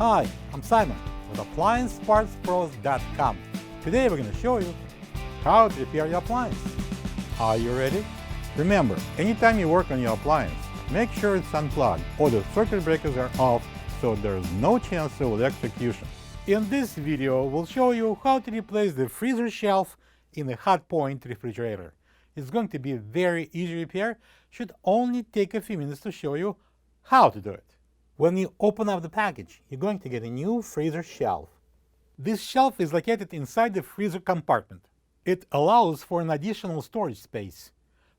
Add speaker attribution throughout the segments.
Speaker 1: Hi, I'm Simon with AppliancePartsPros.com. Today we're going to show you how to repair your appliance. Are you ready? Remember, anytime you work on your appliance, make sure it's unplugged or the circuit breakers are off so there's no chance of electrocution. In this video, we'll show you how to replace the freezer shelf in a hot point refrigerator. It's going to be a very easy repair, should only take a few minutes to show you how to do it. When you open up the package, you're going to get a new freezer shelf. This shelf is located inside the freezer compartment. It allows for an additional storage space.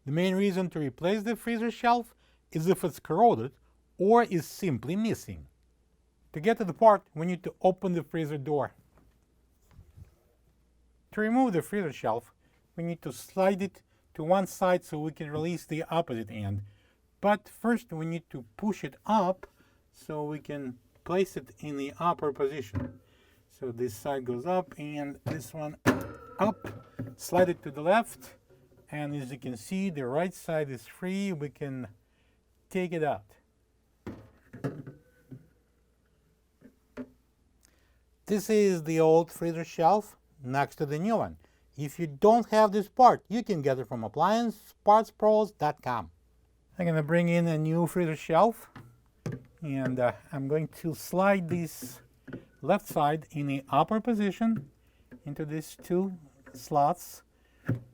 Speaker 1: The main reason to replace the freezer shelf is if it's corroded or is simply missing. To get to the part, we need to open the freezer door. To remove the freezer shelf, we need to slide it to one side so we can release the opposite end. But first we need to push it up so we can place it in the upper position. So this side goes up and this one up. Slide it to the left, and as you can see, the right side is free. We can take it out. This is the old freezer shelf next to the new one. If you don't have this part, you can get it from AppliancePartsPros.com. I'm going to bring in a new freezer shelf, and I'm going to slide this left side in the upper position into these two slots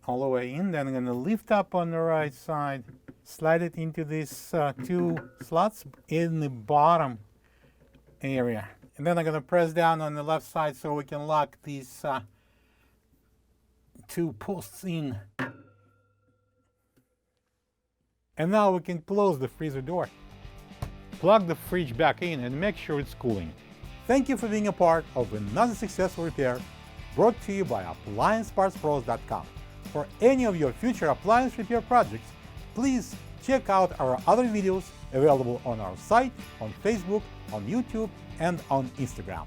Speaker 1: all the way in. Then I'm going to lift up on the right side, slide it into these two slots in the bottom area. And then I'm going to press down on the left side so we can lock these two posts in. And now we can close the freezer door. Plug the fridge back in and make sure it's cooling. Thank you for being a part of another successful repair brought to you by AppliancePartsPros.com. For any of your future appliance repair projects, please check out our other videos available on our site, on Facebook, on YouTube, and on Instagram.